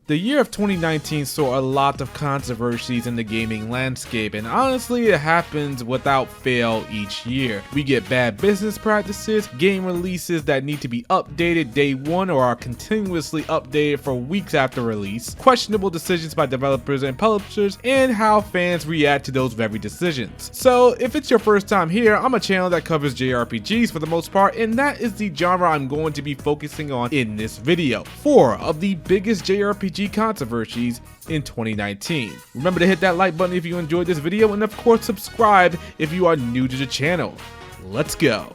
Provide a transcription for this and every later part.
The year of 2019 saw a lot of controversies in the gaming landscape, and honestly it happens without fail each year. We get bad business practices, game releases that need to be updated day one or are continuously updated for weeks after release, questionable decisions by developers and publishers, and how fans react to those very decisions. So if it's your first time here, I'm a channel that covers JRPGs for the most part, and that is the genre I'm going to be focusing on in this video. 4 of the biggest JRPG controversies in 2019. Remember to hit that like button if you enjoyed this video, and of course subscribe if you are new to the channel. Let's go.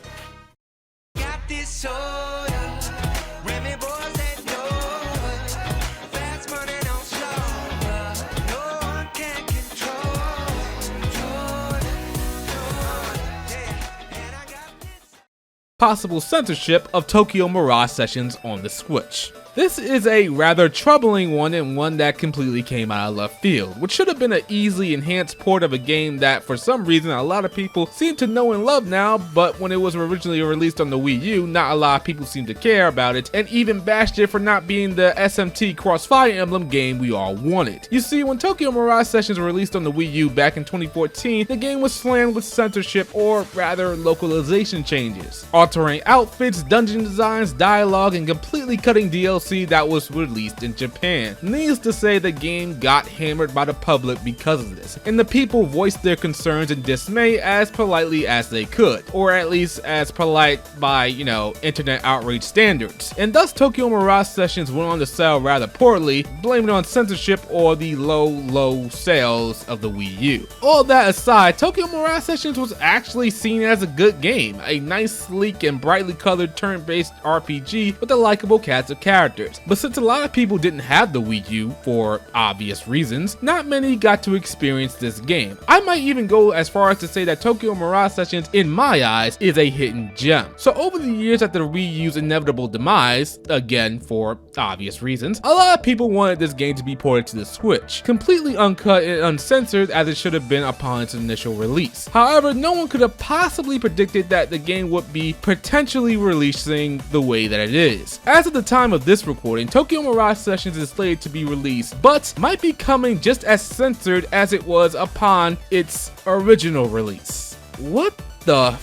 Possible censorship of Tokyo Mirage Sessions on the Switch. This is a rather troubling one, and one that completely came out of left field, which should have been an easily enhanced port of a game that for some reason a lot of people seem to know and love now, but when it was originally released on the Wii U, not a lot of people seemed to care about it, and even bashed it for not being the SMT Cross-Fire Emblem game we all wanted. You see, when Tokyo Mirage Sessions were released on the Wii U back in 2014, the game was slammed with censorship, or rather localization changes, altering outfits, dungeon designs, dialogue, and completely cutting DLC that was released in Japan. Needless to say, the game got hammered by the public because of this, and the people voiced their concerns and dismay as politely as they could, or at least as polite by, internet outrage standards. And thus Tokyo Mirage Sessions went on to sell rather poorly, blaming it on censorship or the low sales of the Wii U. All that aside, Tokyo Mirage Sessions was actually seen as a good game, a nice, sleek, and brightly colored turn-based RPG with a likable cast of characters. But since a lot of people didn't have the Wii U for obvious reasons, not many got to experience this game. I might even go as far as to say that Tokyo Mirage Sessions, in my eyes, is a hidden gem. So over the years after the Wii U's inevitable demise, again for obvious reasons, a lot of people wanted this game to be ported to the Switch, completely uncut and uncensored as it should have been upon its initial release. However, no one could have possibly predicted that the game would be potentially releasing the way that it is. As of the time of this recording, Tokyo Mirage Sessions is slated to be released, but might be coming just as censored as it was upon its original release. What the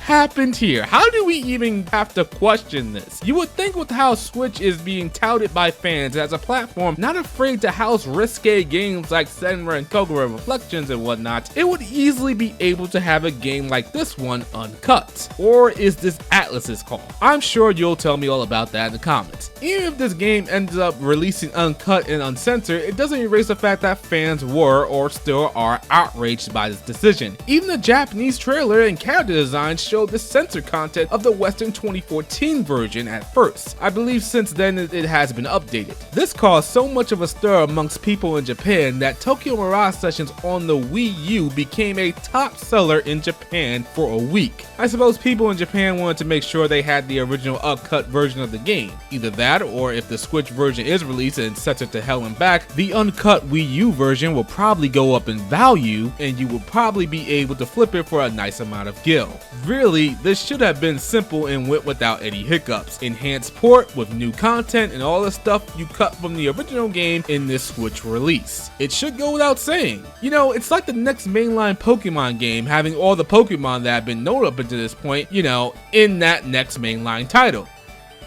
happened here? How do we even have to question this? You would think with how Switch is being touted by fans as a platform not afraid to house risque games like Senra and Kogura Reflections and whatnot, it would easily be able to have a game like this one uncut. Or is this Atlus's call? I'm sure you'll tell me all about that in the comments. Even if this game ends up releasing uncut and uncensored, it doesn't erase the fact that fans were or still are outraged by this decision. Even the Japanese trailer and character design showed the censored content of the Western 2014 version at first. I believe since then it has been updated. This caused so much of a stir amongst people in Japan that Tokyo Mirage Sessions on the Wii U became a top seller in Japan for a week. I suppose people in Japan wanted to make sure they had the original uncut version of the game. Either that, or if the Switch version is released and sets it to hell and back, the uncut Wii U version will probably go up in value and you will probably be able to flip it for a nice amount of gil. Really, this should have been simple and went without any hiccups. Enhanced port with new content and all the stuff you cut from the original game in this Switch release. It should go without saying. It's like the next mainline Pokemon game having all the Pokemon that have been known up until this point, in that next mainline title.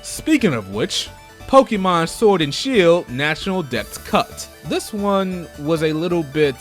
Speaking of which, Pokemon Sword and Shield National Dex Cut. This one was a little bit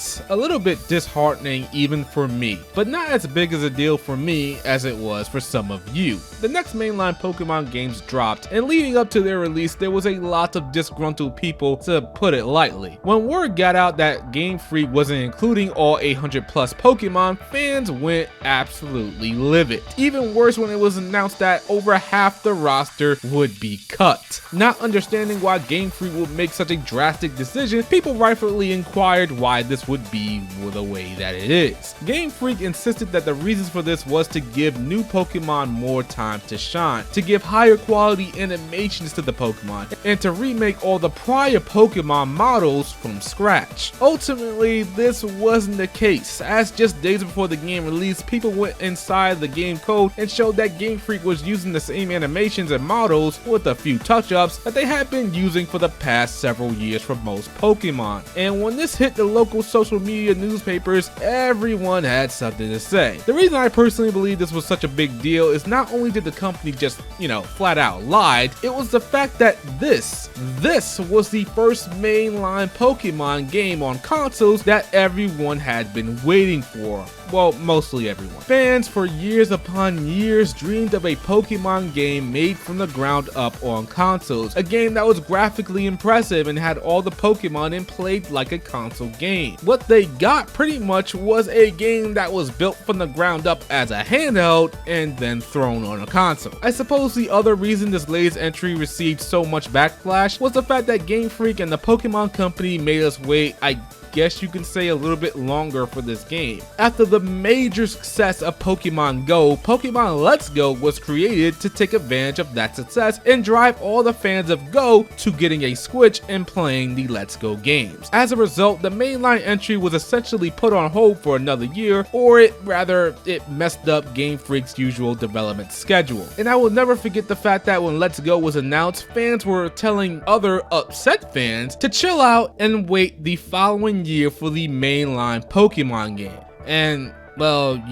disheartening even for me, but not as big as a deal for me as it was for some of you. The next mainline Pokemon games dropped, and leading up to their release there was a lot of disgruntled people, to put it lightly. When word got out that Game Freak wasn't including all 800 plus Pokemon, fans went absolutely livid. Even worse when it was announced that over half the roster would be cut. Not understanding why Game Freak would make such a drastic decision, people rightfully inquired why this would be the way that it is. Game Freak insisted that the reasons for this was to give new Pokemon more time to shine, to give higher quality animations to the Pokemon, and to remake all the prior Pokemon models from scratch. Ultimately, this wasn't the case, as just days before the game release, people went inside the game code and showed that Game Freak was using the same animations and models with a few touch-ups that they had been using for the past several years for most Pokemon. And when this hit the local social media newspapers, everyone had something to say. The reason I personally believe this was such a big deal is not only did the company just, flat out lied, it was the fact that this was the first mainline Pokemon game on consoles that everyone had been waiting for. Well, mostly everyone. Fans for years upon years dreamed of a Pokemon game made from the ground up on consoles. A game that was graphically impressive and had all the Pokemon and played like a console game. What they got pretty much was a game that was built from the ground up as a handheld and then thrown on a console. I suppose the other reason this latest entry received so much backlash was the fact that Game Freak and the Pokemon Company made us wait, I guess you can say, a little bit longer for this game. After the major success of Pokemon Go, Pokemon Let's Go was created to take advantage of that success and drive all the fans of Go to getting a Switch and playing the Let's Go games. As a result, the mainline entry was essentially put on hold for another year, or it messed up Game Freak's usual development schedule. And I will never forget the fact that when Let's Go was announced, fans were telling other upset fans to chill out and wait the following year for the mainline Pokemon game. And well,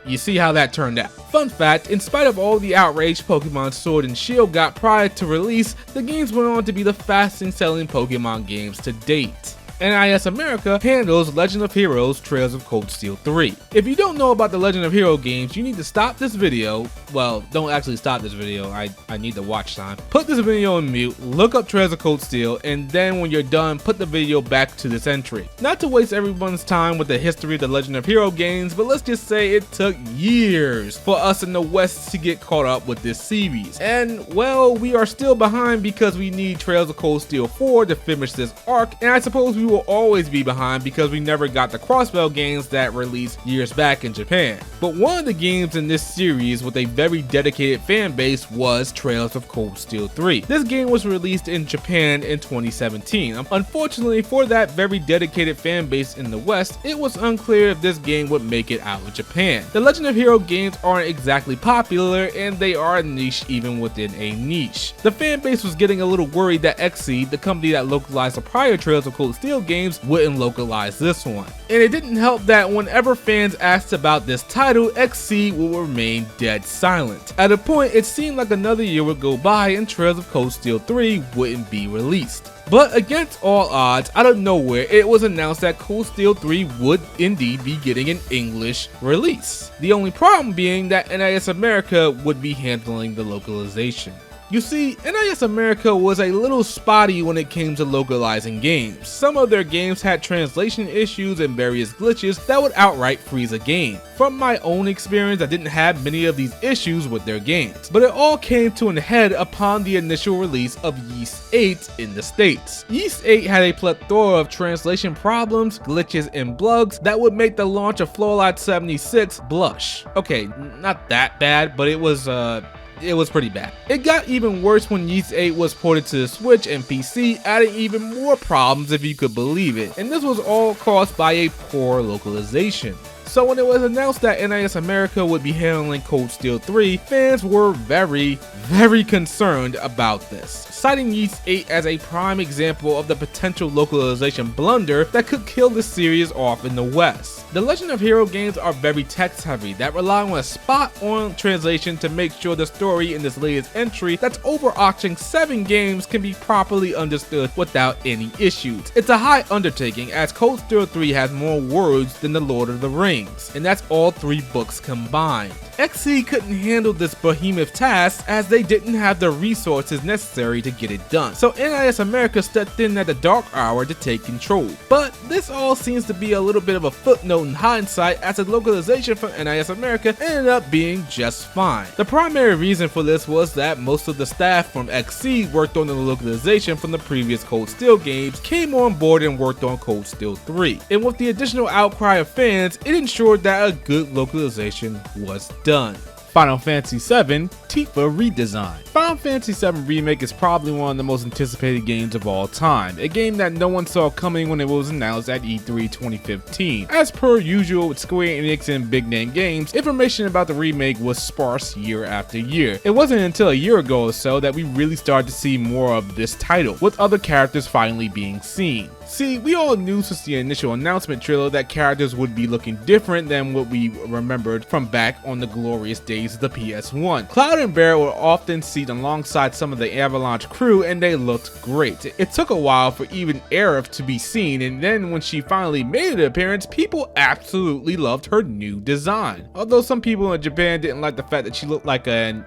you see how that turned out. Fun fact, in spite of all the outrage Pokemon Sword and Shield got prior to release, the games went on to be the fastest selling Pokemon games to date. NIS America handles Legend of Heroes Trails of Cold Steel 3. If you don't know about the Legend of Hero games, you need to stop this video. Well, don't actually stop this video, I need the watch time. Put this video on mute, look up Trails of Cold Steel, and then when you're done, put the video back to this entry. Not to waste everyone's time with the history of the Legend of Hero games, but let's just say it took years for us in the West to get caught up with this series. And well, we are still behind because we need Trails of Cold Steel 4 to finish this arc, and I suppose we will always be behind because we never got the Crossbell games that released years back in Japan. But one of the games in this series with a very dedicated fan base was Trails of Cold Steel 3. This game was released in Japan in 2017. Unfortunately for that very dedicated fan base in the West, it was unclear if this game would make it out of Japan. The Legend of Hero games aren't exactly popular, and they are niche even within a niche. The fan base was getting a little worried that XSEED, the company that localized the prior Trails of Cold Steel games, wouldn't localize this one. And it didn't help that whenever fans asked about this title, XSEED will remain dead silent. At a point, it seemed like another year would go by and Trails of Cold Steel 3 wouldn't be released. But against all odds, out of nowhere, it was announced that Cold Steel 3 would indeed be getting an English release. The only problem being that NIS America would be handling the localization. You see, NIS America was a little spotty when it came to localizing games. Some of their games had translation issues and various glitches that would outright freeze a game. From my own experience, I didn't have many of these issues with their games, but it all came to an head upon the initial release of Ys 8 in the States. Ys 8 had a plethora of translation problems, glitches, and bugs that would make the launch of Fallout 76 blush. Okay, not that bad, but it was pretty bad. It got even worse when Ys 8 was ported to the Switch and PC, adding even more problems if you could believe it. And this was all caused by a poor localization. So when it was announced that NIS America would be handling Cold Steel 3, fans were very concerned about this, citing Ys 8 as a prime example of the potential localization blunder that could kill the series off in the West. The Legend of Hero games are very text heavy that rely on a spot-on translation to make sure the story in this latest entry that's overarching 7 games can be properly understood without any issues. It's a high undertaking as Cold Steel 3 has more words than The Lord of the Rings, and that's all 3 books combined. XSEED couldn't handle this behemoth task as they didn't have the resources necessary to get it done, so NIS America stepped in at the dark hour to take control. But this all seems to be a little bit of a footnote in hindsight, as the localization for NIS America ended up being just fine. The primary reason for this was that most of the staff from XSEED worked on the localization from the previous Cold Steel games, came on board and worked on Cold Steel 3. And with the additional outcry of fans, it ensured that a good localization was done. Final Fantasy VII TIFA redesign. Final Fantasy VII Remake is probably one of the most anticipated games of all time, a game that no one saw coming when it was announced at E3 2015. As per usual with Square Enix and big name games, information about the remake was sparse year after year. It wasn't until a year ago or so that we really started to see more of this title, with other characters finally being seen. See, we all knew since the initial announcement trailer that characters would be looking different than what we remembered from back on the glorious days of the PS1. Cloud and Barret were often seen alongside some of the Avalanche crew and they looked great. It took a while for even Aerith to be seen, and then when she finally made an appearance, people absolutely loved her new design. Although some people in Japan didn't like the fact that she looked like an,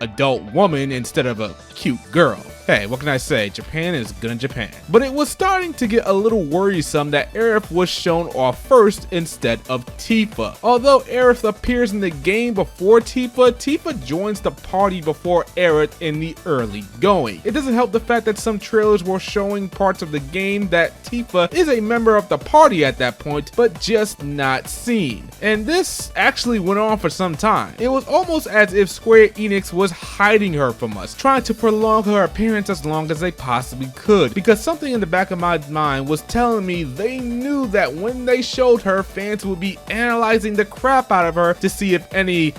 adult woman instead of a cute girl. Hey, what can I say? Japan is good in Japan. But it was starting to get a little worrisome that Aerith was shown off first instead of Tifa. Although Aerith appears in the game before Tifa, Tifa joins the party before Aerith in the early going. It doesn't help the fact that some trailers were showing parts of the game that Tifa is a member of the party at that point, but just not seen. And this actually went on for some time. It was almost as if Square Enix was hiding her from us, trying to prolong her appearance as long as they possibly could, because something in the back of my mind was telling me they knew that when they showed her, fans would be analyzing the crap out of her to see if any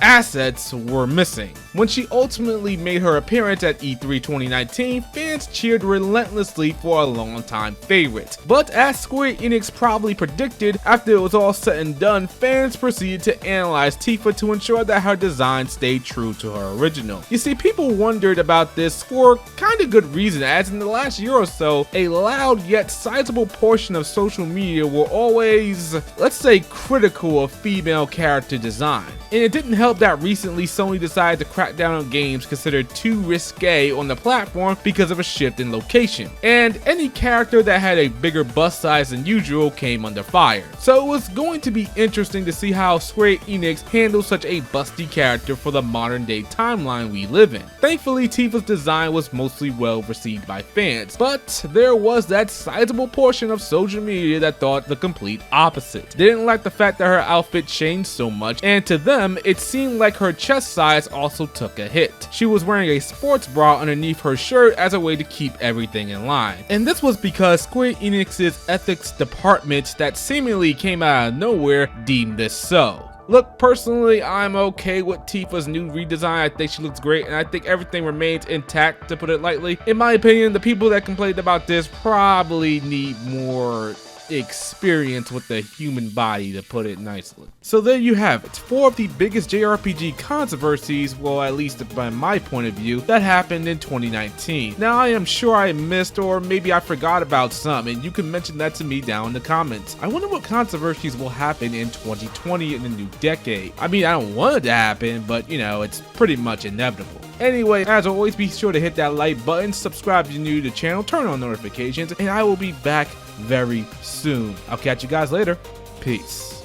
assets were missing. When she ultimately made her appearance at E3 2019, fans cheered relentlessly for a longtime favorite. But as Square Enix probably predicted, after it was all said and done, fans proceeded to analyze Tifa to ensure that her design stayed true to her original. You see, people wondered about this for kinda good reason, as in the last year or so, a loud yet sizable portion of social media were always, let's say, critical of female character design. And it didn't help that recently Sony decided to crack down on games considered too risque on the platform because of a shift in location, and any character that had a bigger bust size than usual came under fire. So it was going to be interesting to see how Square Enix handles such a busty character for the modern day timeline we live in. Thankfully, Tifa's design was mostly well received by fans, but there was that sizable portion of social media that thought the complete opposite. They didn't like the fact that her outfit changed so much, and to them it seemed like her chest size also took a hit. She was wearing a sports bra underneath her shirt as a way to keep everything in line. And this was because Square Enix's ethics department that seemingly came out of nowhere deemed this so. Look, personally, I'm okay with Tifa's new redesign. I think she looks great, and I think everything remains intact, to put it lightly. In my opinion, the people that complained about this probably need more experience with the human body, to put it nicely. So there you have it, 4 of the biggest JRPG controversies, well, at least by my point of view, that happened in 2019. Now, I am sure I missed, or maybe I forgot about some, and you can mention that to me down in the comments. I wonder what controversies will happen in 2020 in the new decade. I mean, I don't want it to happen, but it's pretty much inevitable. Anyway, as always, be sure to hit that like button, subscribe if you're new to the channel, turn on notifications, and I will be back very soon. I'll catch you guys later. Peace.